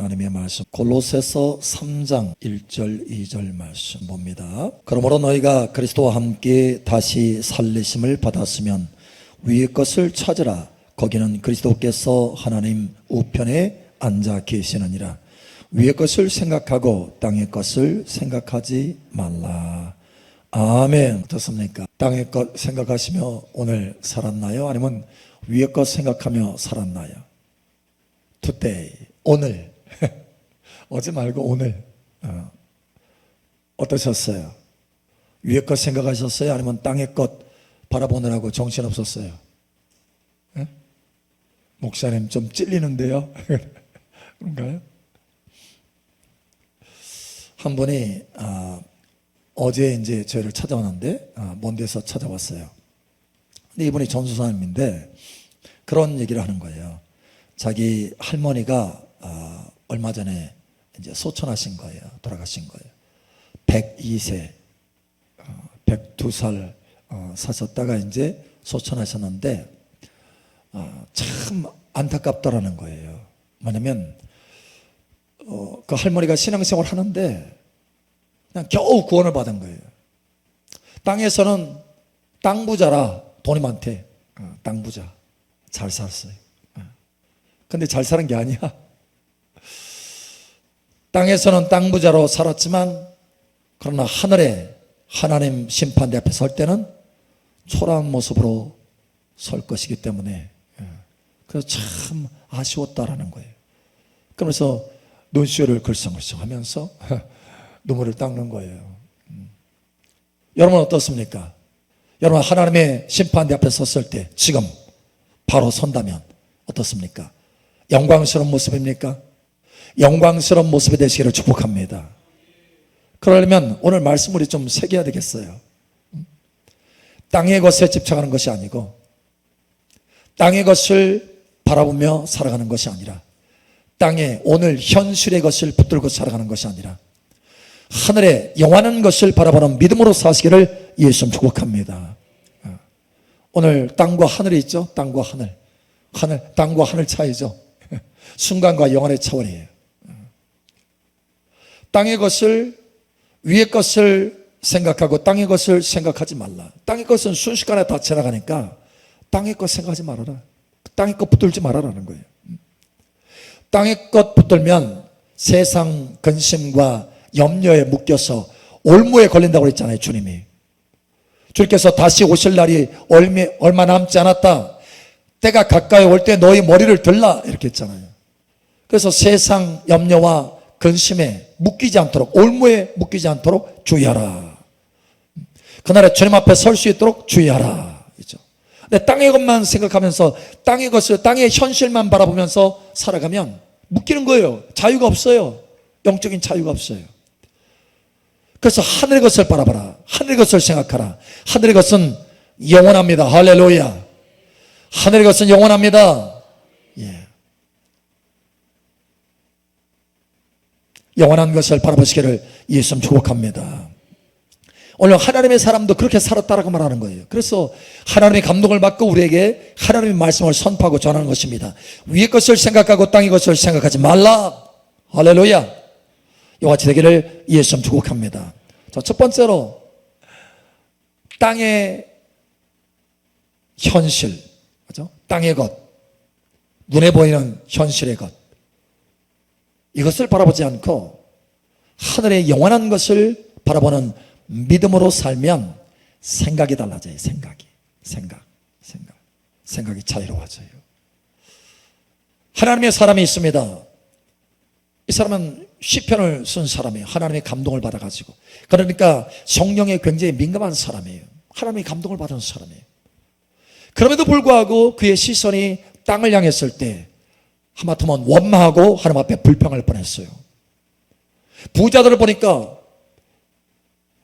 하나님의 말씀 골로새서 3장 1절 2절 말씀 봅니다. 그러므로 너희가 그리스도와 함께 다시 살리심을 받았으면 위의 것을 찾으라. 거기는 그리스도께서 하나님 우편에 앉아 계시느니라. 위의 것을 생각하고 땅의 것을 생각하지 말라. 아멘. 어떻습니까? 땅의 것 생각하시며 오늘 살았나요? 아니면 위의 것 생각하며 살았나요? Today, 오늘. 어제 말고 오늘. 어떠셨어요? 위의 것 생각하셨어요? 아니면 땅의 것 바라보느라고 정신없었어요? 네? 목사님 좀 찔리는데요? 그런가요? 한 분이 어제 이제 저희를 찾아왔는데 먼 데서 찾아왔어요. 근데 이분이 전수사님인데 그런 얘기를 하는 거예요. 자기 할머니가 얼마 전에 이제 소천하신 거예요. 돌아가신 거예요. 102세, 102살 사셨다가 이제 소천하셨는데 참 안타깝더라는 거예요. 뭐냐면 그 할머니가 신앙생활 하는데 그냥 겨우 구원을 받은 거예요. 땅에서는 땅 부자라 돈이 많대. 땅 부자. 잘 살았어요. 근데 잘 사는 게 아니야. 땅에서는 땅 부자로 살았지만 그러나 하늘에 하나님 심판대 앞에 설 때는 초라한 모습으로 설 것이기 때문에 그래서 참 아쉬웠다라는 거예요. 그러면서 눈시울을 글썽글썽 하면서 눈물을 닦는 거예요. 여러분 어떻습니까? 여러분 하나님의 심판대 앞에 섰을 때 지금 바로 선다면 어떻습니까? 영광스러운 모습입니까? 영광스러운 모습이 되시기를 축복합니다. 그러려면 오늘 말씀 우리 좀 새겨야 되겠어요. 땅의 것에 집착하는 것이 아니고 땅의 것을 바라보며 살아가는 것이 아니라 땅의 오늘 현실의 것을 붙들고 살아가는 것이 아니라 하늘의 영원한 것을 바라보는 믿음으로 사시기를 예수 축복합니다. 오늘 땅과 하늘이 있죠. 땅과 하늘. 땅과 하늘 차이죠. 순간과 영원의 차원이에요. 땅의 것을 위의 것을 생각하고 땅의 것을 생각하지 말라. 땅의 것은 순식간에 다 지나가니까 땅의 것 생각하지 말아라. 땅의 것 붙들지 말아라는 거예요. 땅의 것 붙들면 세상 근심과 염려에 묶여서 올무에 걸린다고 그랬잖아요. 주님이. 주님께서 다시 오실 날이 얼마 남지 않았다. 때가 가까이 올 때 너희 머리를 들라 이렇게 했잖아요. 그래서 세상 염려와 근심에 묶이지 않도록 올무에 묶이지 않도록 주의하라. 그날에 주님 앞에 설 수 있도록 주의하라. 그렇죠? 근데 땅의 것만 생각하면서 땅의 것을 땅의 현실만 바라보면서 살아가면 묶이는 거예요. 자유가 없어요. 영적인 자유가 없어요. 그래서 하늘의 것을 바라봐라. 하늘의 것을 생각하라. 하늘의 것은 영원합니다. 할렐루야. 하늘의 것은 영원합니다. 예. 영원한 것을 바라보시기를 예수 축복합니다. 오늘 하나님의 사람도 그렇게 살았다라고 말하는 거예요. 그래서 하나님의 감동을 받고 우리에게 하나님의 말씀을 선포하고 전하는 것입니다. 위의 것을 생각하고 땅의 것을 생각하지 말라. 할렐루야. 이와 같이 되기를 예수 축복합니다. 자, 첫 번째로 땅의 현실, 그죠? 땅의 것, 눈에 보이는 현실의 것, 이것을 바라보지 않고 하늘의 영원한 것을 바라보는 믿음으로 살면 생각이 달라져요. 생각이 자유로워져요. 하나님의 사람이 있습니다. 이 사람은 시편을 쓴 사람이에요. 하나님의 감동을 받아가지고. 그러니까 성령에 굉장히 민감한 사람이에요. 하나님의 감동을 받은 사람이에요. 그럼에도 불구하고 그의 시선이 땅을 향했을 때 하마터면 원망하고 하나님 앞에 불평할 뻔했어요. 부자들을 보니까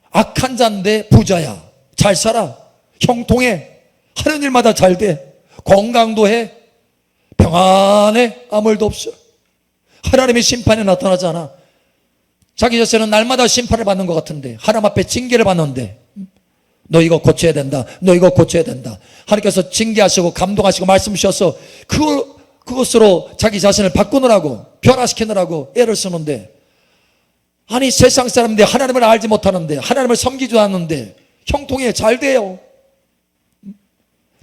악한 자인데 부자야. 잘 살아. 형통해. 하는 일마다 잘 돼. 건강도 해. 평안해. 아무 일도 없어. 하나님의 심판이 나타나지 않아. 자기 자신은 날마다 심판을 받는 것 같은데 하나님 앞에 징계를 받는데 너 이거 고쳐야 된다. 너 이거 고쳐야 된다. 하나님께서 징계하시고 감동하시고 말씀 주셔서 그걸 그것으로 자기 자신을 바꾸느라고 변화시키느라고 애를 쓰는데, 아니 세상 사람인데 하나님을 알지 못하는데, 하나님을 섬기지도 않는데 형통에 잘 돼요.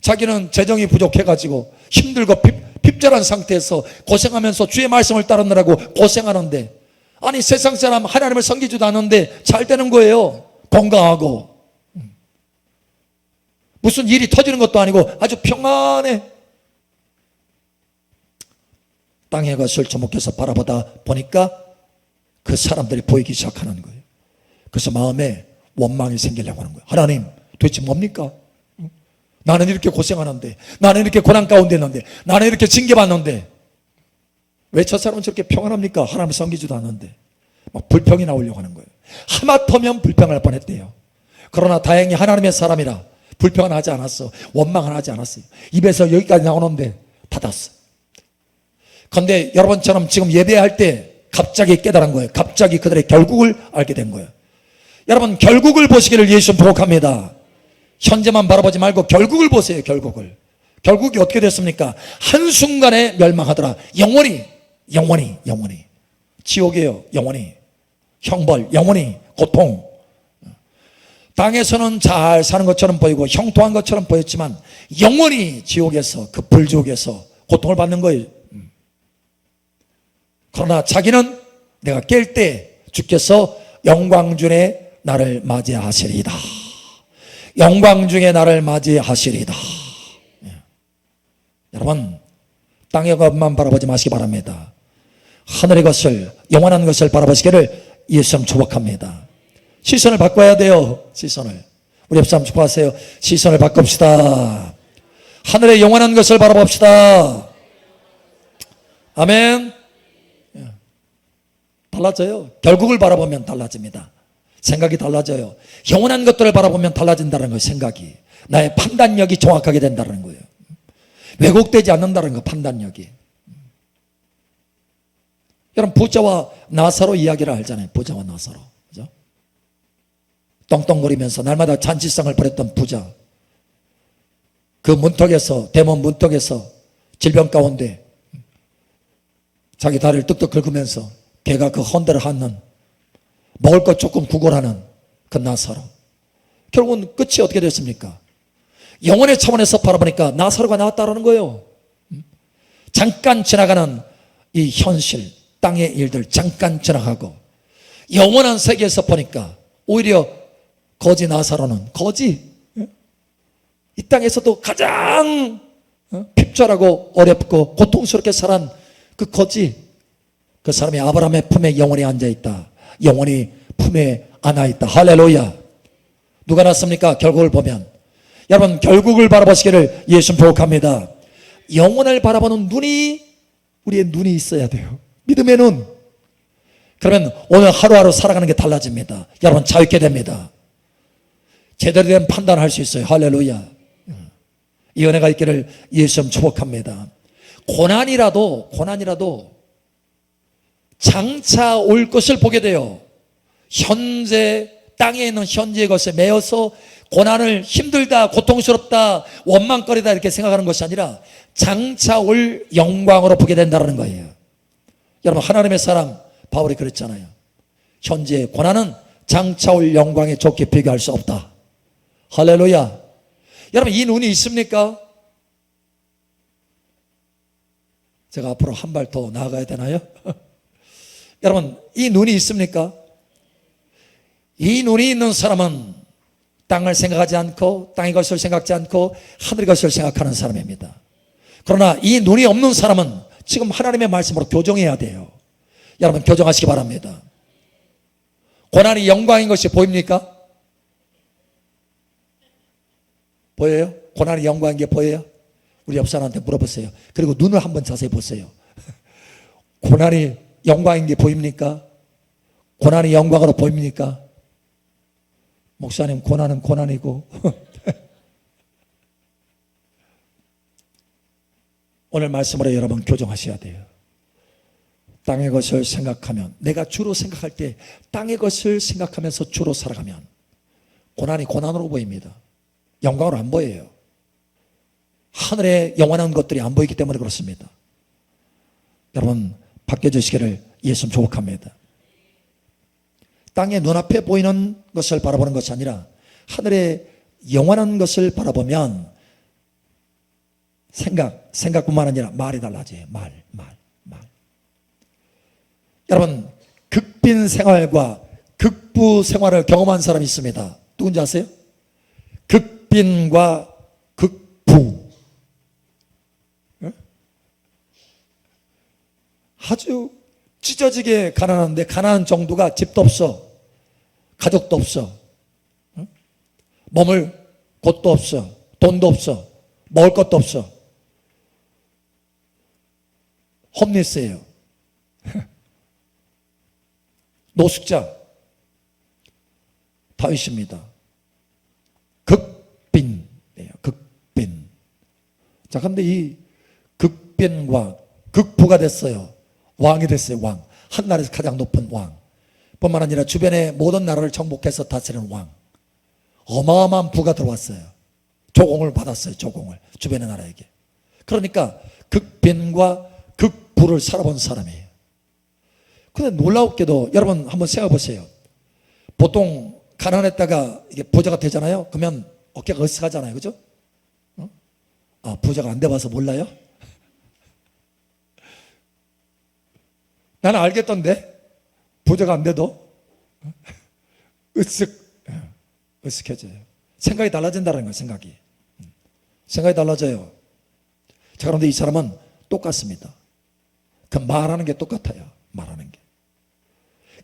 자기는 재정이 부족해가지고 힘들고 핍절한 상태에서 고생하면서 주의 말씀을 따르느라고 고생하는데, 아니 세상 사람 하나님을 섬기지도 않는데 잘 되는 거예요. 건강하고 무슨 일이 터지는 것도 아니고 아주 평안해. 땅의 것을 주목해서 바라보다 보니까 그 사람들이 보이기 시작하는 거예요. 그래서 마음에 원망이 생기려고 하는 거예요. 하나님 도대체 뭡니까? 나는 이렇게 고생하는데, 나는 이렇게 고난 가운데 있는데, 나는 이렇게 징계받는데 왜 저 사람은 저렇게 평안합니까? 하나님을 섬기지도 않는데. 막 불평이 나오려고 하는 거예요. 하마터면 불평할 뻔했대요. 그러나 다행히 하나님의 사람이라 불평은 하지 않았어. 원망은 하지 않았어요. 입에서 여기까지 나오는데 닫았어. 그런데 여러분처럼 지금 예배할 때 갑자기 깨달은 거예요. 갑자기 그들의 결국을 알게 된 거예요. 여러분 결국을 보시기를 예수 부탁합니다. 현재만 바라보지 말고 결국을 보세요. 결국이 어떻게 됐습니까? 한순간에 멸망하더라. 영원히 지옥이에요. 영원히 형벌, 영원히 고통. 땅에서는 잘 사는 것처럼 보이고 형통한 것처럼 보였지만 영원히 지옥에서, 그 불지옥에서 고통을 받는 거예요. 그러나 자기는 내가 깰 때 주께서 영광 중에 나를 맞이하시리이다. 영광 중에 나를 맞이하시리이다. 여러분 땅의 것만 바라보지 마시기 바랍니다. 하늘의 것을, 영원한 것을 바라보시기를 예수님 축복합니다. 시선을 바꿔야 돼요. 시선을. 우리 옆 사람 축복하세요. 시선을 바꿉시다. 하늘의 영원한 것을 바라봅시다. 아멘. 달라져요. 결국을 바라보면 달라집니다. 생각이 달라져요. 영원한 것들을 바라보면 달라진다는 거예요. 생각이. 나의 판단력이 정확하게 된다는 거예요. 왜곡되지 않는다는 거, 판단력이. 여러분 부자와 나사로 이야기를 알잖아요. 부자와 나사로. 그죠? 떵떵거리면서 날마다 잔치상을 벌였던 부자. 그 문턱에서, 대문 문턱에서 질병 가운데 자기 다리를 뚝뚝 긁으면서 개가 그 헌대를 핥는, 먹을 것 조금 구걸하는 그 나사로. 결국은 끝이 어떻게 됐습니까? 영혼의 차원에서 바라보니까 나사로가 나왔다라는 거예요. 잠깐 지나가는 이 현실, 땅의 일들 잠깐 지나가고 영원한 세계에서 보니까 오히려 거지 나사로는, 거지, 이 땅에서도 가장 핍절하고 어렵고 고통스럽게 살은 그 거지, 그 사람이 아브라함의 품에 영원히 앉아있다. 영원히 품에 안아있다. 할렐루야. 누가 났습니까? 결국을 보면. 여러분 결국을 바라보시기를 예수 부탁합니다. 영혼을 바라보는 눈이, 우리의 눈이 있어야 돼요. 믿음의 눈. 그러면 오늘 하루하루 살아가는 게 달라집니다. 여러분 자유케 됩니다. 제대로 된 판단을 할 수 있어요. 할렐루야. 이 은혜가 있기를 예수 축복합니다. 고난이라도 장차 올 것을 보게 돼요. 현재 땅에 있는 현재의 것에 매여서 고난을 힘들다, 고통스럽다, 원망거리다 이렇게 생각하는 것이 아니라 장차 올 영광으로 보게 된다는 거예요. 여러분 하나님의 사람 바울이 그랬잖아요. 현재의 고난은 장차 올 영광에 좋게 비교할 수 없다. 할렐루야. 여러분 이 눈이 있습니까? 제가 앞으로 한 발 더 나아가야 되나요? 여러분 이 눈이 있습니까? 이 눈이 있는 사람은 땅을 생각하지 않고 땅의 것을 생각지 않고 하늘의 것을 생각하는 사람입니다. 그러나 이 눈이 없는 사람은 지금 하나님의 말씀으로 교정해야 돼요. 여러분 교정하시기 바랍니다. 고난이 영광인 것이 보입니까? 보여요? 고난이 영광인 게 보여요? 우리 옆 사람한테 물어보세요. 그리고 눈을 한번 자세히 보세요. 고난이 영광인 게 보입니까? 고난이 영광으로 보입니까? 목사님 고난은 고난이고 오늘 말씀으로 여러분 교정하셔야 돼요. 땅의 것을 생각하면, 내가 주로 생각할 때 땅의 것을 생각하면서 주로 살아가면 고난이 고난으로 보입니다. 영광으로 안 보여요. 하늘의 영원한 것들이 안 보이기 때문에 그렇습니다. 여러분 바뀌어주시기를 예수님 축복합니다. 땅의 눈앞에 보이는 것을 바라보는 것이 아니라 하늘의 영원한 것을 바라보면 생각뿐만 아니라 말이 달라져요. 말. 여러분 극빈 생활과 극부 생활을 경험한 사람이 있습니다. 누군지 아세요? 극빈과 극부. 아주 찢어지게 가난한데 가난한 정도가 집도 없어, 가족도 없어, 머물 곳도 없어, 돈도 없어, 먹을 것도 없어. 홈리스예요. 노숙자 다윗입니다. 극빈이에요. 극빈. 자, 그런데 이 극빈과 극부가 됐어요. 왕이 됐어요. 왕. 한 나라에서 가장 높은 왕. 뿐만 아니라 주변의 모든 나라를 정복해서 다스리는 왕. 어마어마한 부가 들어왔어요. 조공을 받았어요. 조공을 주변의 나라에게. 그러니까 극빈과 극부를 살아본 사람이에요. 근데 놀라웠게도 여러분 한번 생각해 보세요. 보통 가난했다가 이게 부자가 되잖아요. 그러면 어깨가 으쓱하잖아요. 그죠? 아, 부자가 안 돼봐서 몰라요? 나는 알겠던데 부자가 안 돼도 으쓱해져요. 생각이 달라진다는 거예요. 생각이 달라져요. 자, 그런데 이 사람은 똑같습니다. 그 말하는 게 똑같아요. 말하는 게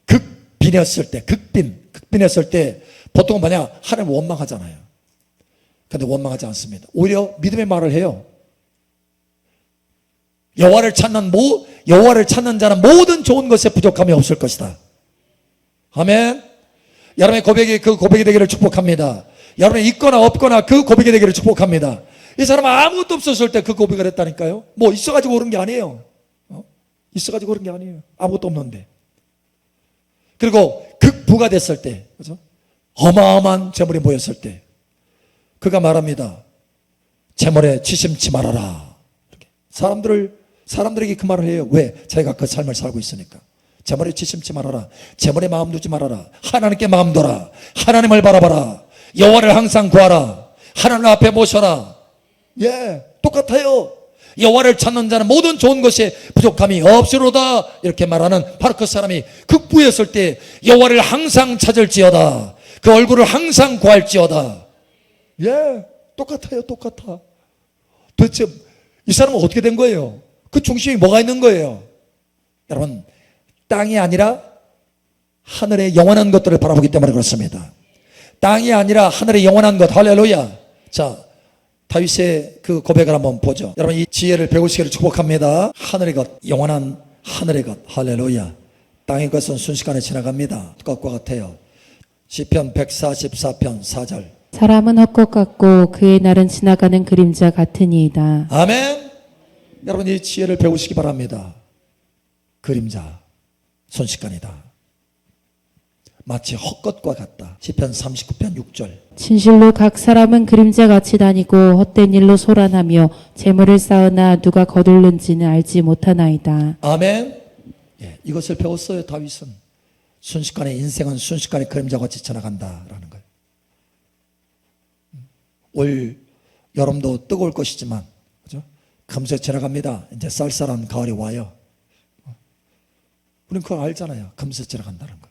극빈이었을 때, 극빈이었을 때 보통 뭐냐, 하나님 원망하잖아요. 근데 원망하지 않습니다. 오히려 믿음의 말을 해요. 여호와를 찾는 자는 모든 좋은 것에 부족함이 없을 것이다. 아멘. 여러분의 고백이 그 고백이 되기를 축복합니다. 여러분이 있거나 없거나 그 고백이 되기를 축복합니다. 이 사람은 아무것도 없었을 때 그 고백을 했다니까요. 뭐 있어가지고 그런 게 아니에요. 있어가지고 그런 게 아니에요. 아무것도 없는데. 그리고 극부가 됐을 때, 그죠? 어마어마한 재물이 모였을 때 그가 말합니다. 재물에 치심치 말아라. 이렇게. 사람들에게 그 말을 해요. 왜? 자기가 그 삶을 살고 있으니까. 재물에 치심치 말아라. 재물에 마음 두지 말아라. 하나님께 마음 둬라. 하나님을 바라봐라. 여호와를 항상 구하라. 하나님 앞에 모셔라. 예, 똑같아요. 여호와를 찾는 자는 모든 좋은 것에 부족함이 없으로다. 이렇게 말하는 바로 그 사람이 극부였을 때 여호와를 항상 찾을지어다. 그 얼굴을 항상 구할지어다. 예, 똑같아요. 똑같아. 도대체 이 사람은 어떻게 된 거예요? 그 중심이 뭐가 있는 거예요? 여러분, 땅이 아니라 하늘의 영원한 것들을 바라보기 때문에 그렇습니다. 땅이 아니라 하늘의 영원한 것. 할렐루야. 자, 다윗의 그 고백을 한번 보죠. 여러분, 이 지혜를 배우시기를 축복합니다. 하늘의 것, 영원한 하늘의 것. 할렐루야. 땅의 것은 순식간에 지나갑니다. 것과 같아요. 시편 144편 4절. 사람은 헛것 같고 그의 날은 지나가는 그림자 같으니이다. 아멘. 여러분, 이 지혜를 배우시기 바랍니다. 그림자, 순식간이다. 마치 헛것과 같다. 시편 39편 6절. 진실로 각 사람은 그림자같이 다니고 헛된 일로 소란하며 재물을 쌓으나 누가 거둘는지는 알지 못하나이다. 아멘. 예, 이것을 배웠어요. 다윗은. 순식간에, 인생은 순식간에 그림자같이 지나간다라는 거예요. 올 여름도 뜨거울 것이지만, 그죠? 금세 지나갑니다. 이제 쌀쌀한 가을이 와요. 우리는 그걸 알잖아요. 금세 지나간다는 거.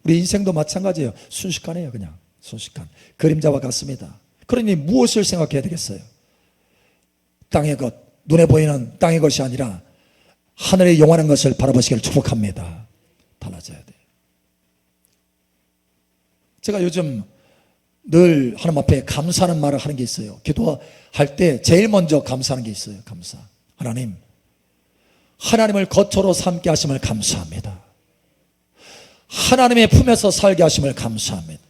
우리 인생도 마찬가지예요. 순식간이에요. 그냥 순식간. 그림자와 같습니다. 그러니 무엇을 생각해야 되겠어요? 땅의 것, 눈에 보이는 땅의 것이 아니라 하늘의 영원한 것을 바라보시기를 축복합니다. 달라져야 돼요. 제가 요즘 늘 하나님 앞에 감사하는 말을 하는 게 있어요. 기도할 때 제일 먼저 감사하는 게 있어요. 감사. 하나님을 거처로 삼게 하심을 감사합니다. 하나님의 품에서 살게 하심을 감사합니다.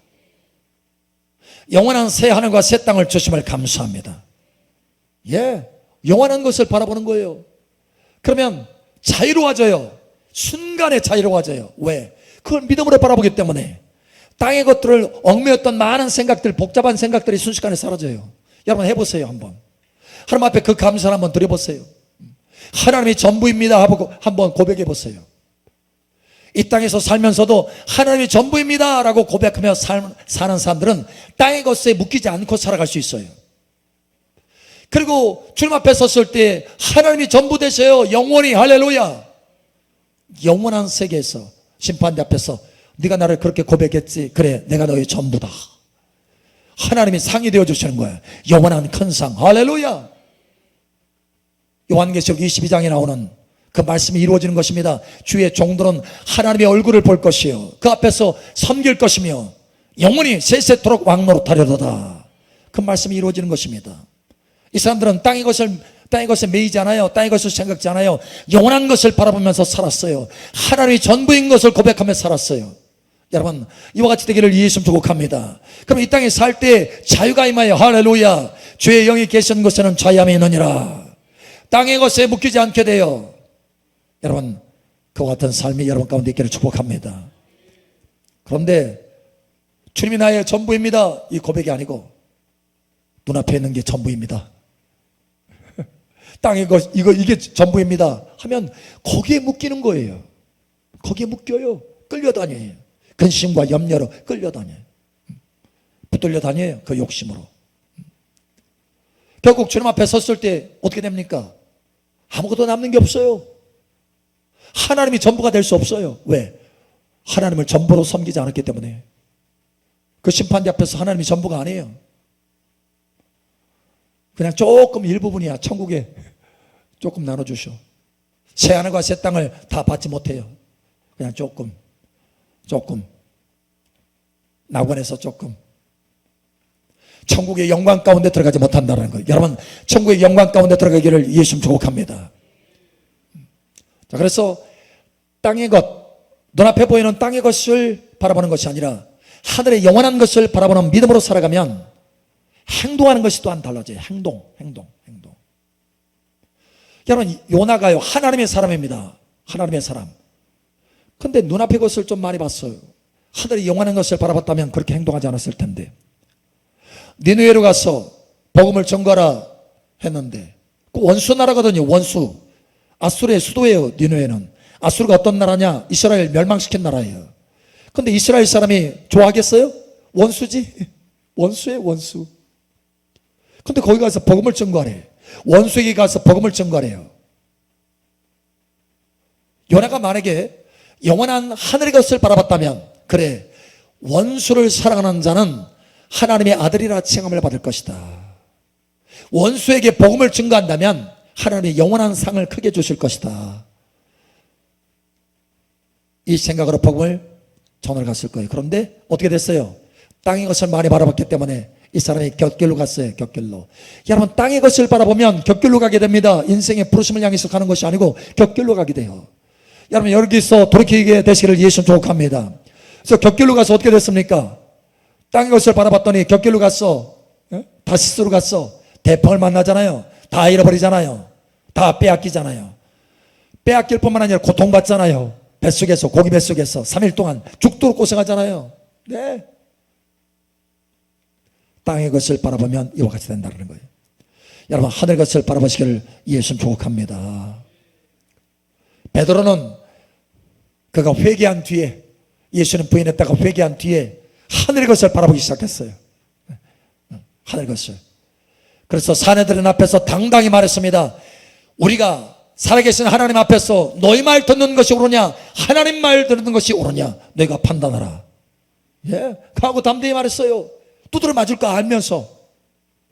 영원한 새 하늘과 새 땅을 주심을 감사합니다. 예, 영원한 것을 바라보는 거예요. 그러면 자유로워져요. 순간에 자유로워져요. 왜? 그걸 믿음으로 바라보기 때문에. 땅의 것들을 얽매였던 많은 생각들, 복잡한 생각들이 순식간에 사라져요. 여러분 해보세요. 한번 하나님 앞에 그 감사를 한번 드려보세요. 하나님이 전부입니다 하고 한번 고백해 보세요. 이 땅에서 살면서도 하나님이 전부입니다 라고 고백하며 사는 사람들은 땅의 것에 묶이지 않고 살아갈 수 있어요. 그리고 주님 앞에 섰을 때 하나님이 전부 되세요. 영원히. 할렐루야. 영원한 세계에서 심판대 앞에서 네가 나를 그렇게 고백했지. 그래, 내가 너의 전부다. 하나님이 상이 되어주시는 거야. 영원한 큰 상. 할렐루야. 요한계시록 22장에 나오는 그 말씀이 이루어지는 것입니다. 주의 종들은 하나님의 얼굴을 볼 것이요 그 앞에서 섬길 것이며 영원히 세세토록 왕노릇하려도다. 그 말씀이 이루어지는 것입니다. 이 사람들은 땅의 것에 매이지 않아요. 땅의 것을 생각지 않아요. 영원한 것을 바라보면서 살았어요. 하나님이 전부인 것을 고백하며 살았어요. 여러분, 이와 같이 되기를 예수 축복합니다. 그럼 이 땅에 살 때 자유가 임하여. 할렐루야. 주의 영이 계신 곳에는 자유함이 있느니라. 땅의 것에 묶이지 않게 돼요. 여러분, 그와 같은 삶이 여러분 가운데 있기를 축복합니다. 그런데 주님이 나의 전부입니다 이 고백이 아니고 눈앞에 있는 게 전부입니다. 땅의 것 이게 전부입니다 하면 거기에 묶이는 거예요. 거기에 묶여요. 끌려다녀요. 근심과 염려로 끌려다녀요. 붙들려 다녀요. 그 욕심으로. 결국 주님 앞에 섰을 때 어떻게 됩니까? 아무것도 남는 게 없어요. 하나님이 전부가 될 수 없어요. 왜? 하나님을 전부로 섬기지 않았기 때문에. 그 심판대 앞에서 하나님이 전부가 아니에요. 그냥 조금 일부분이야. 천국에 조금 나눠주셔. 새하늘과 새 땅을 다 받지 못해요. 그냥 조금 낙원에서 조금. 천국의 영광 가운데 들어가지 못한다는 거예요. 여러분, 천국의 영광 가운데 들어가기를 예수 축복합니다. 자, 그래서 땅의 것, 눈앞에 보이는 땅의 것을 바라보는 것이 아니라 하늘의 영원한 것을 바라보는 믿음으로 살아가면 행동하는 것이 또한 달라져요. 행동. 여러분, 요나가요, 하나님의 사람입니다. 하나님의 사람. 근데 눈앞의 것을 좀 많이 봤어요. 하늘의 영원한 것을 바라봤다면 그렇게 행동하지 않았을 텐데. 니느웨로 가서 복음을 전가하라 했는데 그 원수 나라거든요. 원수. 아수르의 수도예요. 니느웨는. 아수르가 어떤 나라냐? 이스라엘 멸망시킨 나라예요. 근데 이스라엘 사람이 좋아하겠어요? 원수지. 원수예요. 원수. 근데 거기 가서 복음을 전가하래. 원수에게 가서 복음을 전가해요. 요나가 만약에 영원한 하늘의 것을 바라봤다면, 그래, 원수를 사랑하는 자는 하나님의 아들이라 칭함을 받을 것이다. 원수에게 복음을 증거한다면 하나님의 영원한 상을 크게 주실 것이다. 이 생각으로 복음을 전을 갔을 거예요. 그런데 어떻게 됐어요? 땅의 것을 많이 바라봤기 때문에 이 사람이 곁길로 갔어요. 곁길로. 여러분, 땅의 것을 바라보면 곁길로 가게 됩니다. 인생의 부르심을 향해서 가는 것이 아니고 곁길로 가게 돼요. 여러분, 여기서 돌이키게 되시기를 예수 축복합니다. 그래서 곁길로 가서 어떻게 됐습니까? 땅의 것을 바라봤더니 곁길로 갔어. 다시스로 갔어. 대펑을 만나잖아요. 다 잃어버리잖아요. 다 빼앗기잖아요. 빼앗길 뿐만 아니라 고통받잖아요. 뱃속에서, 고기 뱃속에서 3일 동안 죽도록 고생하잖아요. 네. 땅의 것을 바라보면 이와 같이 된다는 거예요. 여러분, 하늘 것을 바라보시기를 예수 축복합니다. 베드로는 그가 회개한 뒤에, 예수는 부인했다가 회개한 뒤에 하늘의 것을 바라보기 시작했어요. 하늘 것을. 그래서 사내들은 앞에서 당당히 말했습니다. 우리가 살아계신 하나님 앞에서 너희 말 듣는 것이 옳으냐, 하나님 말 듣는 것이 옳으냐, 너희가 판단하라. 예, 하고 담대히 말했어요. 두드려 맞을 거 알면서,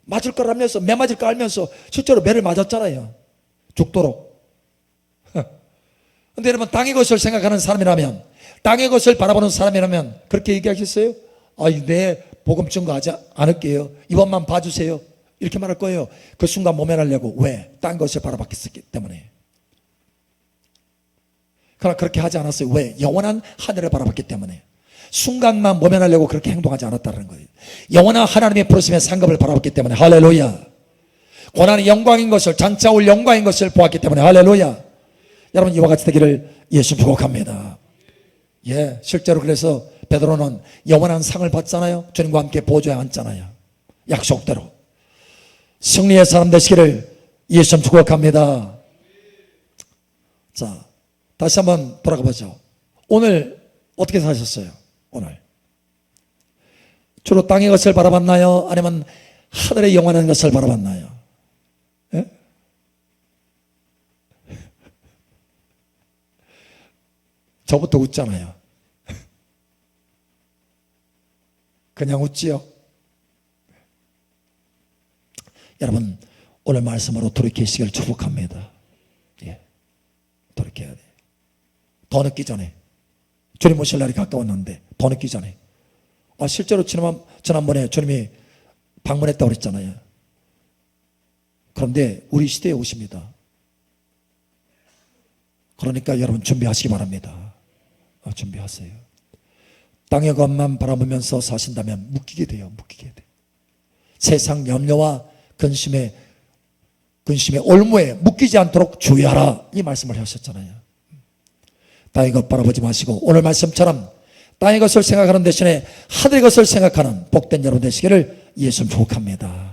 맞을 걸 알면서, 매 맞을 거 알면서 실제로 매를 맞았잖아요. 죽도록. 근데 여러분, 땅의 것을 생각하는 사람이라면, 땅의 것을 바라보는 사람이라면 그렇게 얘기하겠어요? 내 복음 증거하지 않을게요. 이번만 봐주세요. 이렇게 말할 거예요. 그 순간 모면하려고. 왜? 딴 것을 바라봤기 때문에. 그러나 그렇게 하지 않았어요. 왜? 영원한 하늘을 바라봤기 때문에. 순간만 모면하려고 그렇게 행동하지 않았다는 거예요. 영원한 하나님의 부르심의 상급을 바라봤기 때문에. 할렐루야. 고난의 영광인 것을, 장차 올 영광인 것을 보았기 때문에. 할렐루야. 여러분, 이와 같이 되기를 예수 축복합니다. 예, 실제로 그래서 베드로는 영원한 상을 받잖아요. 주님과 함께 보좌에 앉잖아요. 약속대로. 승리의 사람 되시기를 예수 축복합니다. 자, 다시 한번 돌아가 보죠. 오늘 어떻게 사셨어요? 오늘 주로 땅의 것을 바라봤나요? 아니면 하늘의 영원한 것을 바라봤나요? 예? 저부터 웃잖아요. 그냥 웃지요. 여러분, 오늘 말씀으로 돌이키시길 축복합니다. 예, 돌이켜야 돼. 더 늦기 전에. 주님 오실 날이 가까웠는데 더 늦기 전에. 실제로 지난번에 주님이 방문했다고 그랬잖아요. 그런데 우리 시대에 오십니다. 그러니까 여러분 준비하시기 바랍니다. 준비하세요. 땅의 것만 바라보면서 사신다면 묶이게 돼요. 묶이게 돼. 세상 염려와 근심의 올무에 묶이지 않도록 주의하라, 이 말씀을 하셨잖아요. 땅의 것 바라보지 마시고 오늘 말씀처럼 땅의 것을 생각하는 대신에 하늘의 것을 생각하는 복된 여러분 되시기를 예수 축복합니다.